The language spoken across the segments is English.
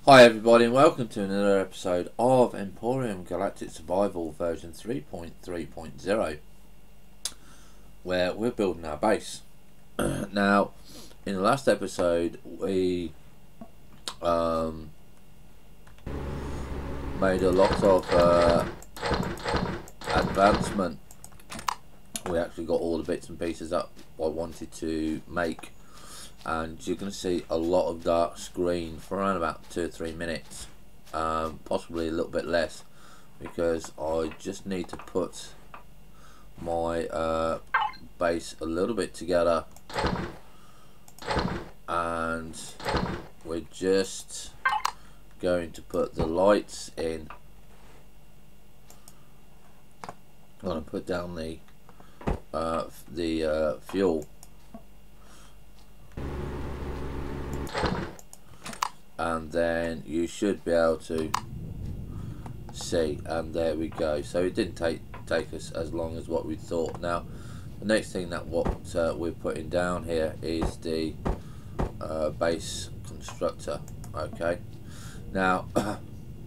Hi everybody and welcome to another episode of Empyrion Galactic Survival version 3.3.0, where we're building our base. Now, in the last episode we made a lot of advancement. We actually got all the bits and pieces that I wanted to make, and you're going to see a lot of dark screen for around about 2 or 3 minutes, possibly a little bit less, because I just need to put my base a little bit together, and we're just going to put the lights in. I'm going to put down the fuel, and then you should be able to see, and there we go. So it didn't take us as long as what we thought. Now the next thing that we're putting down here is the base constructor. Okay, now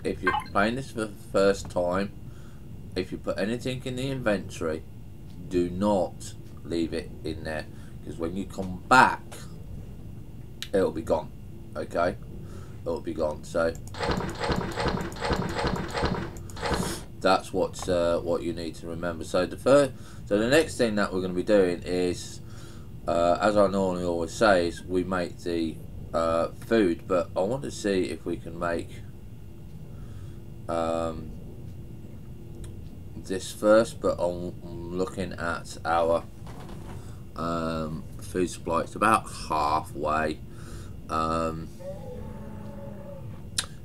if you're playing this for the first time, if you put anything in the inventory, do not leave it in there, because when you come back it'll be gone. Okay, it'll be gone. So that's what you need to remember. So the next thing that we're going to be doing is, as I normally always say, is we make the food, but I want to see if we can make this first. But I'm looking at our food supply. It's about halfway.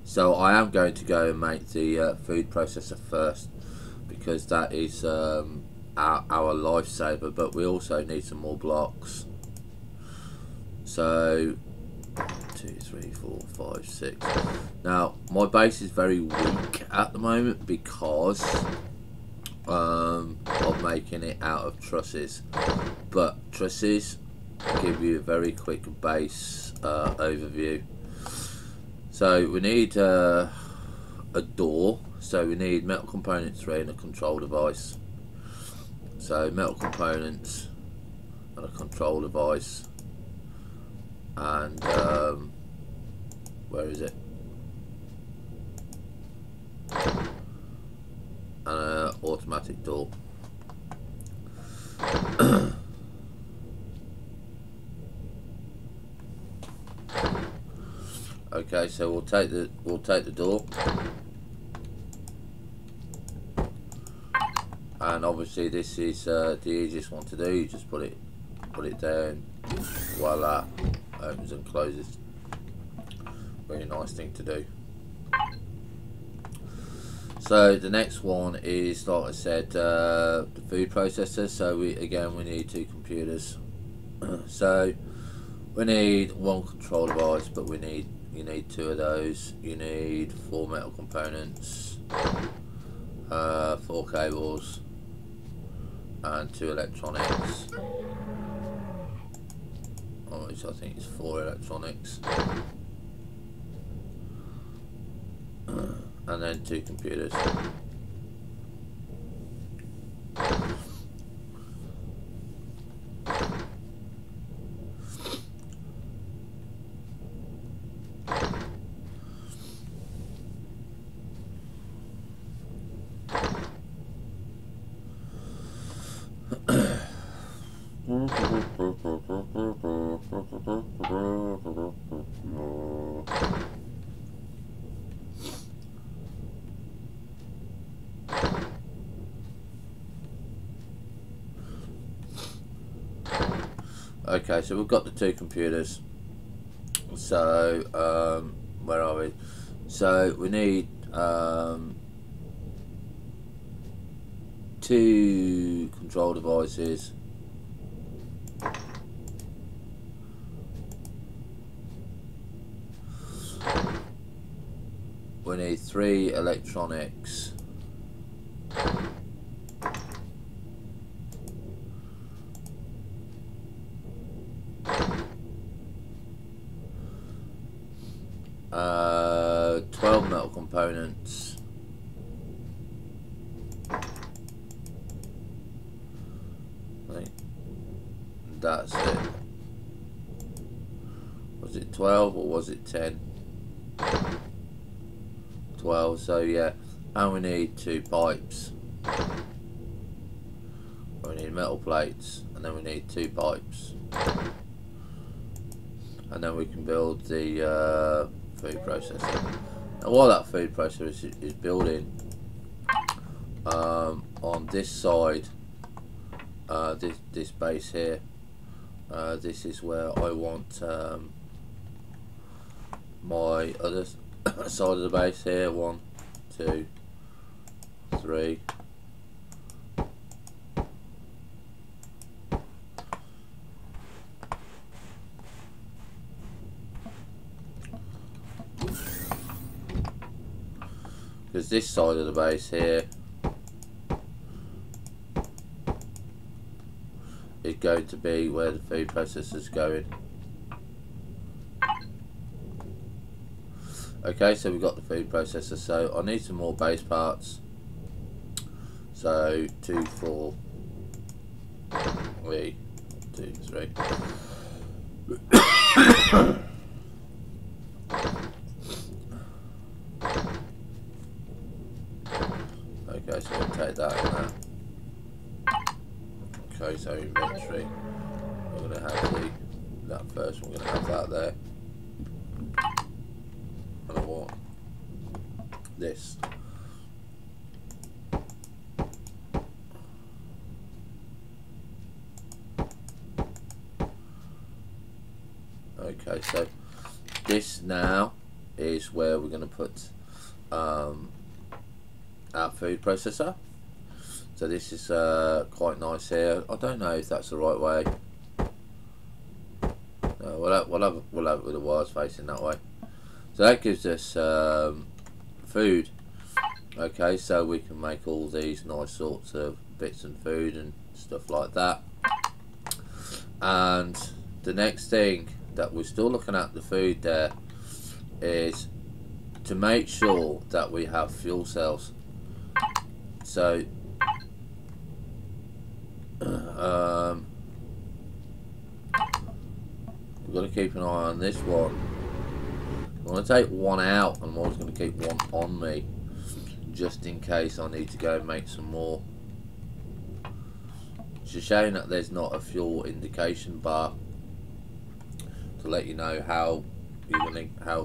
So I am going to go and make the food processor first, because that is our lifesaver, but we also need some more blocks. So 2, 3, 4, 5, 6. Now my base is very weak at the moment because of making it out of trusses, but trusses give you a very quick base overview. So we need a door, so we need metal component 3 and a control device. So metal components and a control device, and where is it? And an automatic door. Okay, so we'll take the door, and obviously this is the easiest one to do. You just put it down, voila, opens and closes. Very nice thing to do. So the next one is, like I said, the food processor. So we need 2 computers. So we need 1 control device, but you need 2 of those. You need 4 metal components, 4 cables, and 2 electronics. Which I think is 4 electronics, and then 2 computers. Okay, so we've got the 2 computers. So where are we? So we need 2 control devices, we need 3 electronics, metal components. I think that's it. Was it 12 or was it 10? 12, so yeah. And we need 2 pipes. We need metal plates, and then we need 2 pipes. And then we can build the food processor. Now while that food processor is building, on this side, this base here, this is where I want my other side of the base here. 1, 2, 3. Because this side of the base here is going to be where the food processor is going. Okay, so we've got the food processor, so I need some more base parts. So 2, 4, 3, 2, 3. Okay, so we'll take that and that. Okay, so inventory. We're going to have that first, we're going to have that there. And I want this. Okay, so this now is where we're going to put our food processor. So this is quite nice here. I don't know if that's the right way. No, we'll have it with the wires facing that way. So that gives us food. Okay, so we can make all these nice sorts of bits and food and stuff like that. And the next thing that we're still looking at the food there is to make sure that we have fuel cells. So we've got to keep an eye on this one. I'm going to take one out, and I'm always going to keep one on me just in case I need to go and make some more. It's a shame that there's not a fuel indication bar to let you know how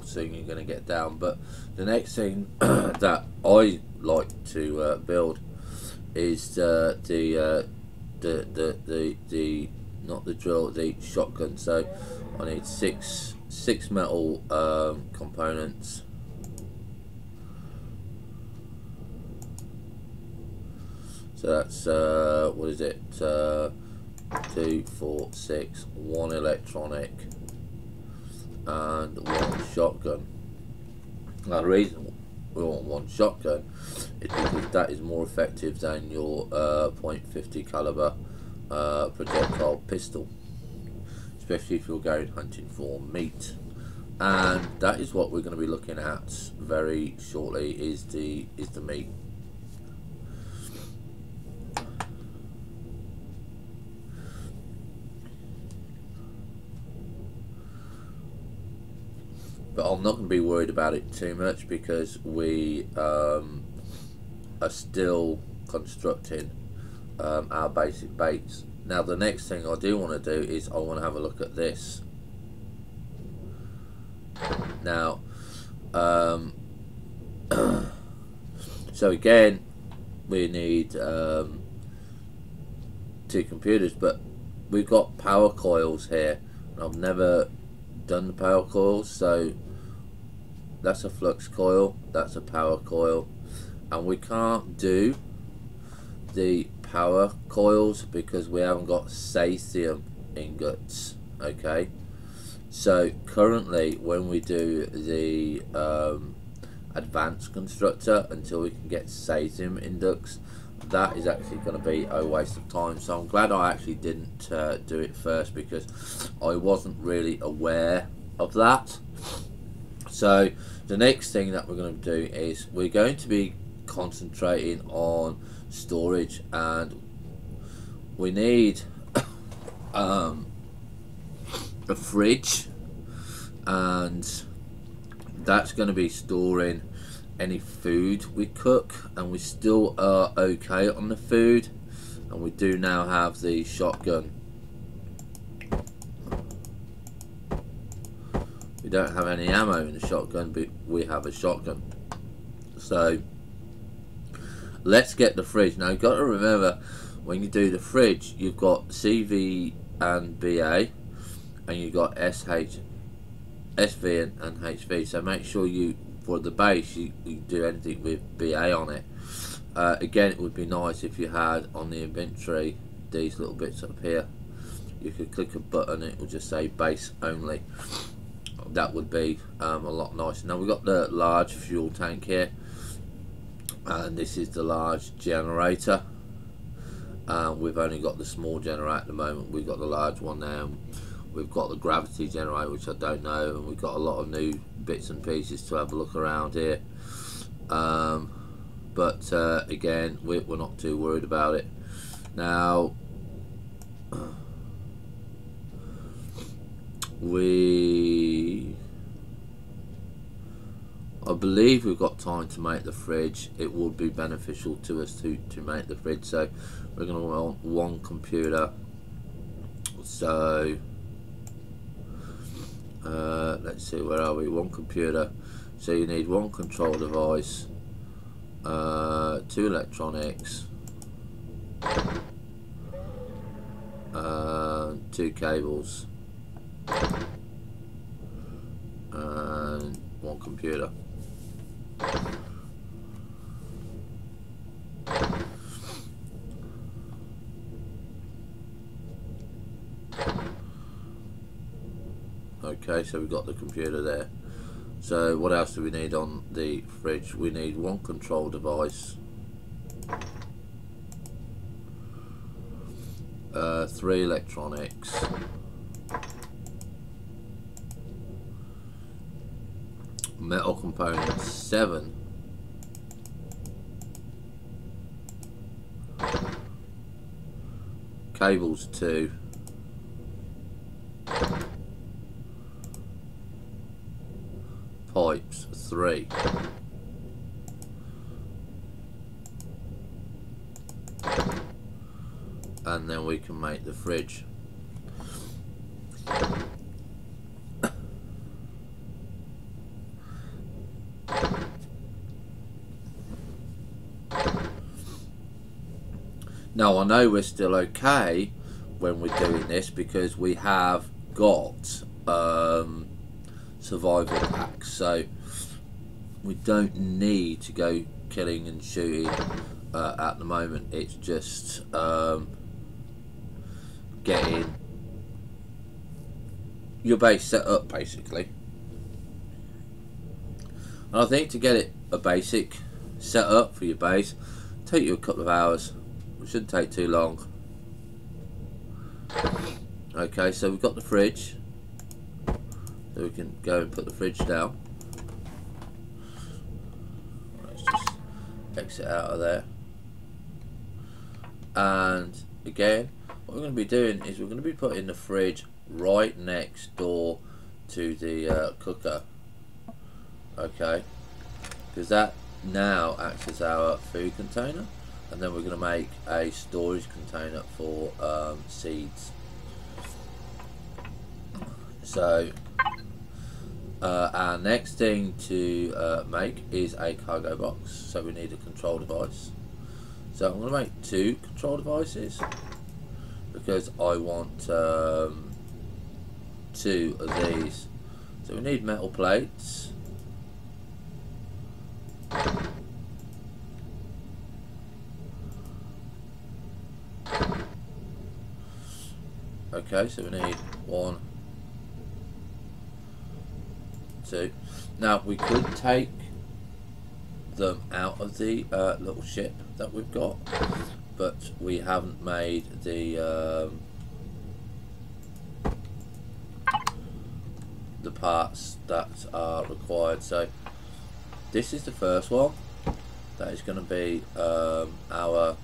soon you're going to get down. But the next thing that I like to build is not the drill, the shotgun. So I need six metal components. So that's what is it? 2, 4, 6, 1 electronic and 1 shotgun. Now the reason we want 1 shotgun is because that is more effective than your .50 caliber projectile pistol, especially if you're going hunting for meat. And that is what we're going to be looking at very shortly, is the meat. But I'm not going to be worried about it too much because we are still constructing our basic baits. Now the next thing I do want to do is I want to have a look at this. Now so again we need 2 computers, but we've got power coils here, and I've never done the power coils. So that's a flux coil, that's a power coil, and we can't do the power coils because we haven't got sathium ingots. Okay, so currently when we do the advanced constructor, until we can get sathium inducts, that is actually going to be a waste of time. So I'm glad I actually didn't do it first, because I wasn't really aware of that. So the next thing that we're going to do is we're going to be concentrating on storage, and we need a fridge, and that's going to be storing any food we cook, and we still are okay on the food, and we do now have the shotgun. We don't have any ammo in the shotgun, but we have a shotgun. So let's get the fridge. Now you've got to remember, when you do the fridge, you've got CV and BA, and you've got SH, SV and HV. So make sure you, for the base, you do anything with BA on it. Again, it would be nice if you had on the inventory these little bits up here. You could click a button, it will just say base only. That would be a lot nicer. Now we've got the large fuel tank here, and this is the large generator. We've only got the small generator at the moment. We've got the large one now. We've got the gravity generator, which I don't know, and we've got a lot of new bits and pieces to have a look around here. But again, we're not too worried about it. Now I believe we've got time to make the fridge. It would be beneficial to us to make the fridge, so we're going to want one computer. So let's see, where are we? One computer. So you need one control device, 2 electronics, 2 cables, and one computer. Okay, so we've got the computer there. So what else do we need on the fridge? We need one control device, 3 electronics, metal components 7, cables 2, pipes 3, and then we can make the fridge. Now I know we're still okay when we're doing this because we have got survival packs, so we don't need to go killing and shooting at the moment. It's just getting your base set up basically. And I think to get it a basic set up for your base take you a couple of hours. It shouldn't take too long. Okay, so we've got the fridge, so we can go and put the fridge down. Let's just exit out of there. And again, what we're going to be doing is we're going to be putting the fridge right next door to the cooker. Okay, because that now acts as our food container, and then we're going to make a storage container for seeds. So our next thing to make is a cargo box, so we need a control device. So I'm going to make 2 control devices because I want 2 of these. So we need metal plates, okay, so we need 1, 2. Now we could take them out of the little ship that we've got, but we haven't made the the parts that are required. So this is the first one. That is going to be our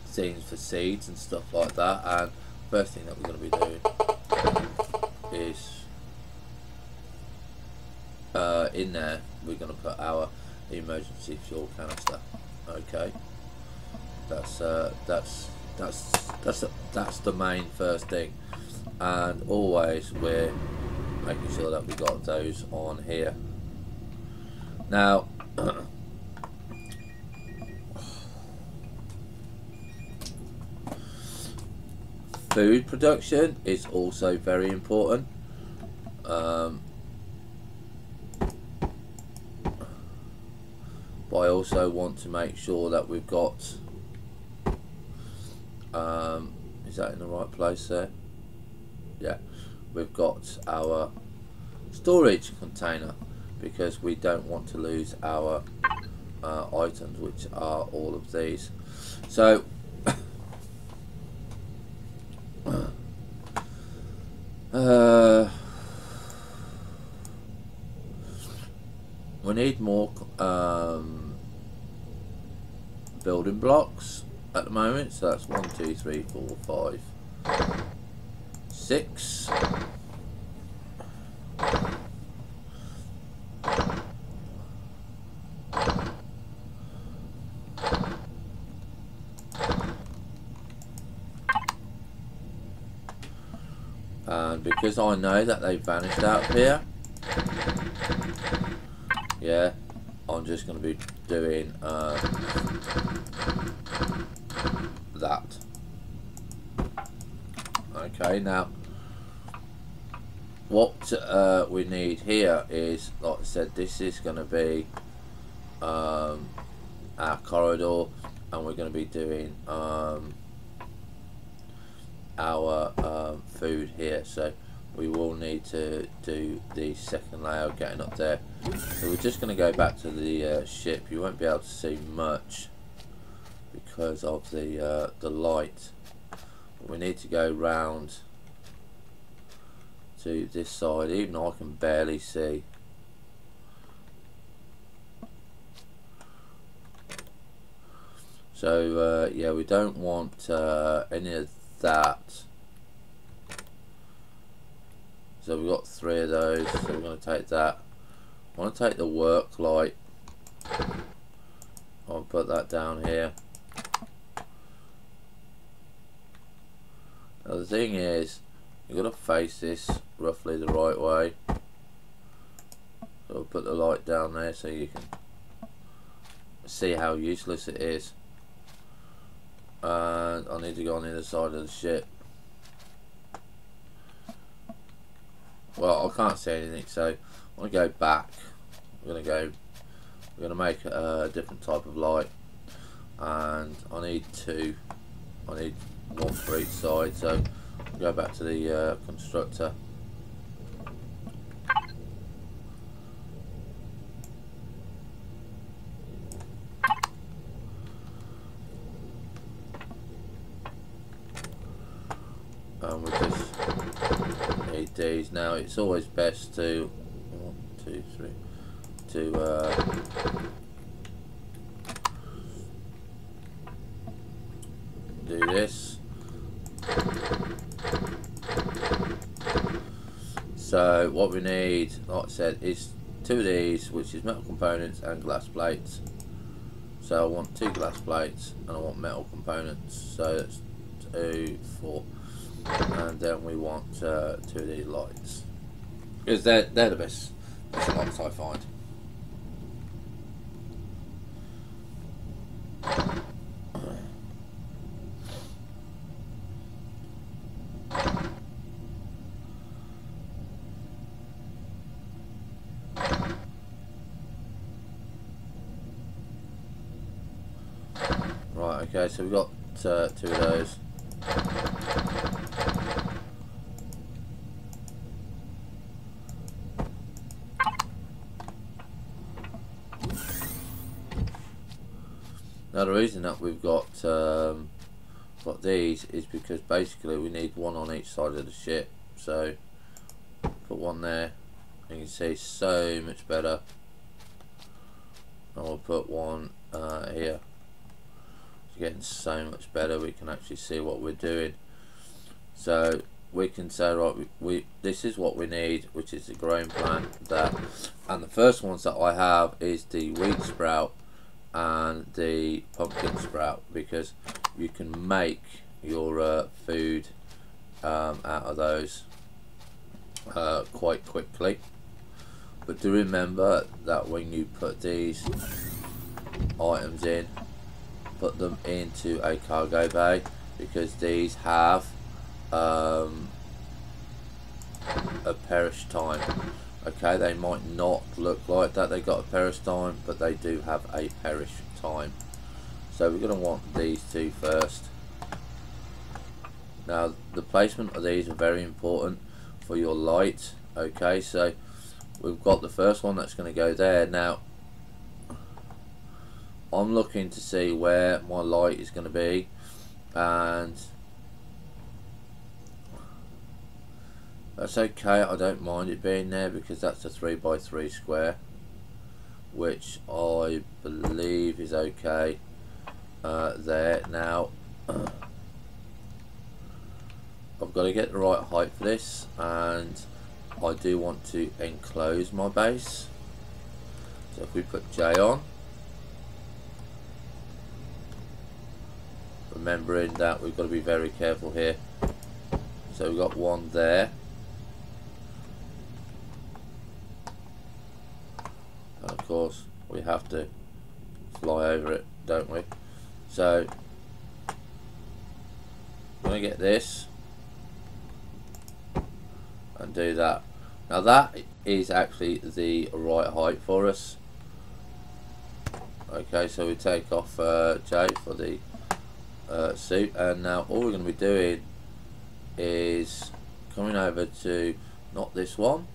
things for seeds and stuff like that. And first thing that we're going to be doing is in there we're going to put our emergency fuel canister. Okay, that's the main first thing, and always we're making sure that we got those on here. Now food production is also very important. But I also want to make sure that we've got is that in the right place there? Yeah, we've got our storage container, because we don't want to lose our items, which are all of these. So we need more building blocks at the moment, so that's 1, 2, 3, 4, 5, 6. And because I know that they vanished out here, yeah, I'm just going to be doing that. Okay, now what we need here is, like I said, this is going to be our corridor, and we're going to be doing our food here. So we will need to do the second layer getting up there. So we're just going to go back to the ship. You won't be able to see much because of the light. But we need to go round to this side. Even I can barely see. So yeah, we don't want any of that. So we've got 3 of those, so we're going to take that. I want to take the work light. I'll put that down here. Now the thing is, you've got to face this roughly the right way. So I'll put the light down there so you can see how useless it is. And I need to go on the other side of the ship. Well, I can't see anything, so I'm going to go back. We're going to make a different type of light, and I need 2. I need 1 for each side, so I'll go back to the constructor. And we just need these. Now it's always best to 1, 2, 3 to do this. So what we need, like I said, is 2 of these, which is metal components and glass plates. So I want 2 glass plates and I want metal components. So that's 2, 4. And then we want 2 of these lights, because they're the best lights I find. Right, okay, so we've got 2 of those. Now the reason that we've got these is because basically we need 1 on each side of the ship. So put one there. You can see so much better. And we'll put one here. It's getting so much better. We can actually see what we're doing. So we can say, right, this is what we need, which is the growing plant there. And the first ones that I have is the wheat sprout and the pumpkin sprout, because you can make your food out of those quite quickly. But do remember that when you put these items in, put them into a cargo bay, because these have a perish time. Okay, they might not look like that they got a perish time, but they do have a perish time. So we're going to want these two first. Now the placement of these are very important for your light. Okay, so we've got the first one that's going to go there. Now I'm looking to see where my light is going to be, and that's okay. I don't mind it being there because that's a 3x3 square, which I believe is okay there. Now I've got to get the right height for this, and I do want to enclose my base. So if we put J on, remembering that we've got to be very careful here. So we've got one there, and of course we have to fly over it, don't we? So I'm going to get this and do that. Now that is actually the right height for us. Okay, so we take off J for the suit, and now all we're going to be doing is coming over to not this one,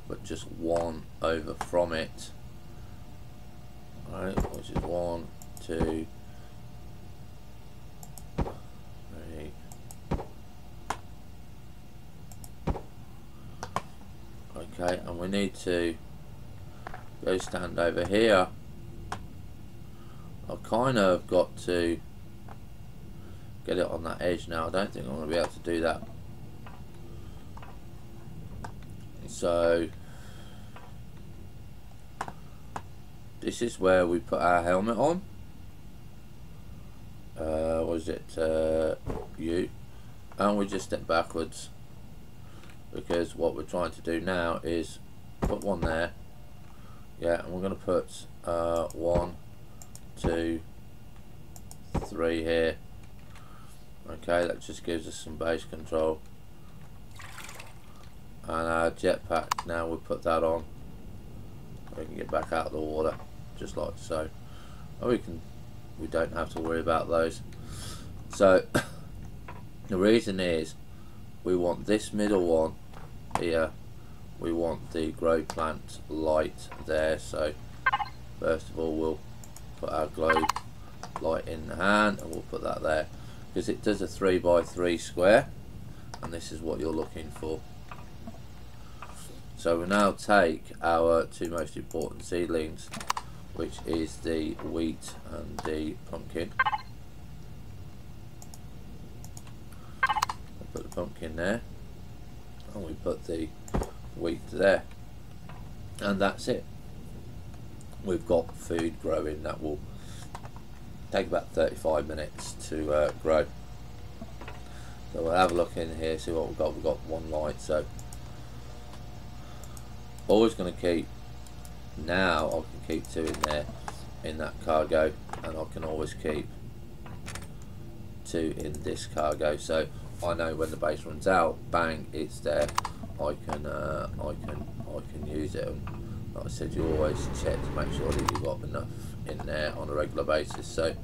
but just one over from it. Alright, which is 1, 2, 3. Okay, and we need to go stand over here. I've kind of got to get it on that edge now. I don't think I'm going to be able to do that. So this is where we put our helmet on. What is it? U. And we just step backwards, because what we're trying to do now is put one there. Yeah, and we're going to put 1, 2, 3 here. Okay, that just gives us some base control. And our jetpack, now we'll put that on. We can get back out of the water, just like so. And we don't have to worry about those. So the reason is we want this middle one here. We want the grow plant light there. So first of all, we'll put our glow light in the hand, and we'll put that there, because it does a 3x3 square, and this is what you're looking for. So we now take our two most important seedlings, which is the wheat and the pumpkin. We put the pumpkin there, and we put the wheat there, and that's it. We've got food growing that will take about 35 minutes to grow. So we'll have a look in here, see what we've got. We've got one light, so always going to keep, now I can keep 2 in there in that cargo, and I can always keep 2 in this cargo, so I know when the base runs out, bang, it's there. I can use it. And like I said, you always check to make sure that you've got enough in there on a regular basis. So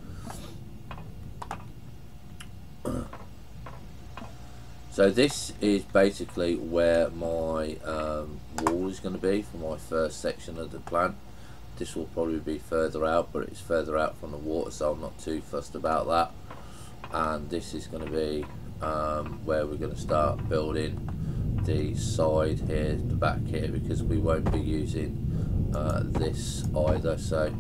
so this is basically where my wall is going to be for my first section of the plant. This will probably be further out, but it's further out from the water, so I'm not too fussed about that. And this is going to be where we're going to start building the side here, the back here, because we won't be using this either. So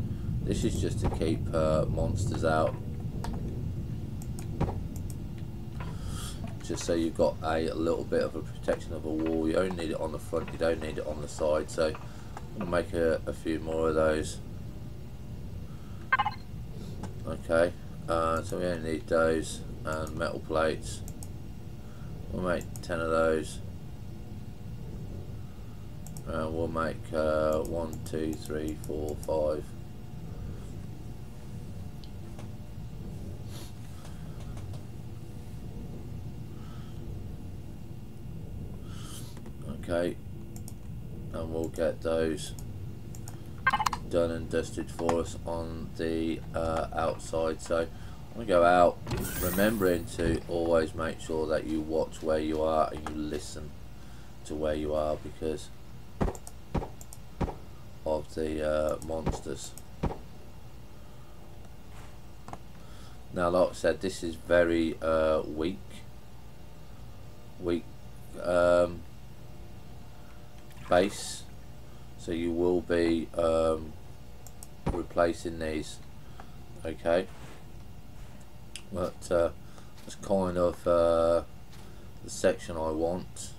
this is just to keep monsters out, just so you've got a little bit of a protection of a wall. You only need it on the front, you don't need it on the side. So I'm going to make a few more of those. Okay, so we only need those and metal plates. We'll make 10 of those, and we'll make 1, 2, 3, 4, 5. Okay, and we'll get those done and dusted for us on the outside. So I'm going to go out, remembering to always make sure that you watch where you are and you listen to where you are, because of the monsters. Now, like I said, this is very weak base, so you will be replacing these. Okay, but that's kind of the section I want.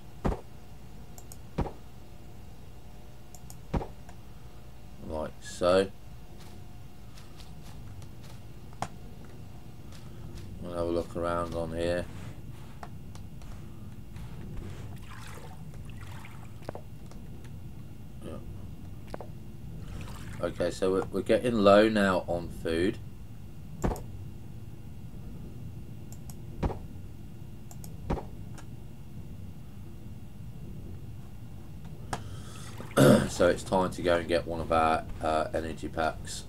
Like so. We'll have a look around on here. Okay, so we're getting low now on food. So it's time to go and get one of our energy packs.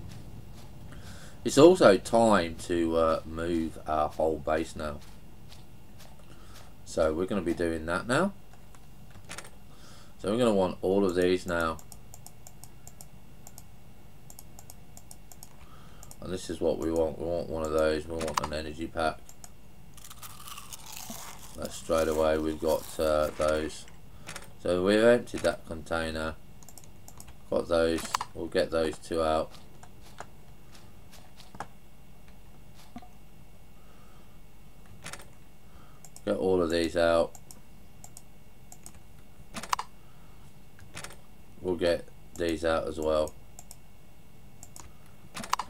It's also time to move our whole base now. So we're going to be doing that now. So we're going to want all of these now. And this is what we want. We want one of those. We want an energy pack. That's straight away. We've got those. So we've emptied that container. Got those. We'll get those 2 out. Get all of these out. We'll get these out as well.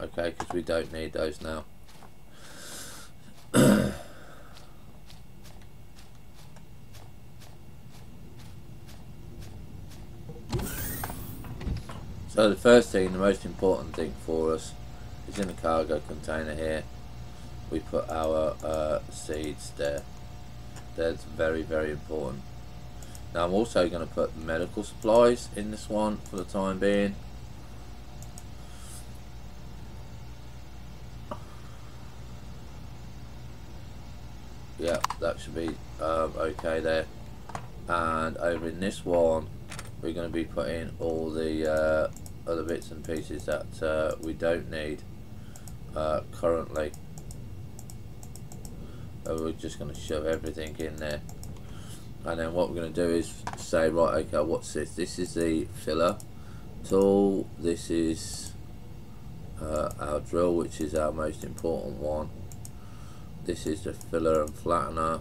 Okay, because we don't need those now. So the first thing, the most important thing for us, is in the cargo container here. We put our seeds there. That's very, very important. Now I'm also going to put medical supplies in this one for the time being. Yeah, that should be okay there. And over in this one, we're going to be putting all the other bits and pieces that we don't need currently. So we're just going to shove everything in there. And then what we're going to do is say, right, okay, what's this? This is the filler tool. This is our drill, which is our most important one. This is the filler and flattener.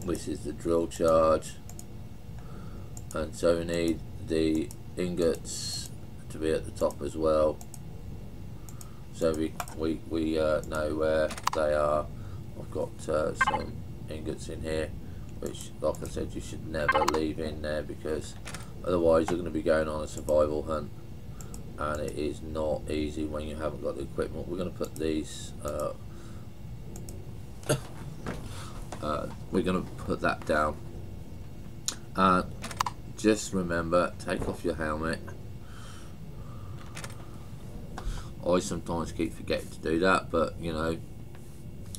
This is the drill charge. And so we need the ingots to be at the top as well, so we know where they are. I've got some ingots in here, which, like I said, you should never leave in there, because otherwise you're going to be going on a survival hunt, and it is not easy when you haven't got the equipment. We're going to put these we're going to put that down, and just remember, take off your helmet. I sometimes keep forgetting to do that, but you know,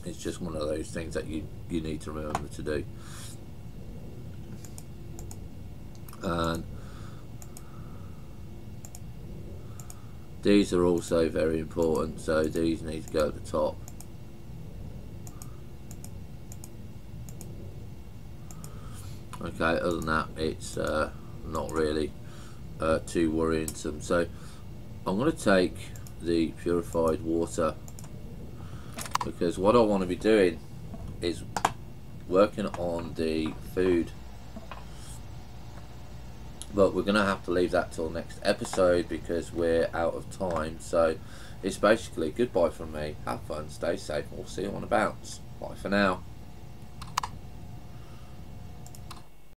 it's just one of those things that you need to remember to do. And these are also very important, so these need to go at the top. Okay, other than that, it's not really too worrisome. So I'm going to take the purified water, because what I want to be doing is working on the food, but we're going to have to leave that till next episode because we're out of time. So it's basically goodbye from me, have fun, stay safe, we'll see you on a bounce. Bye for now.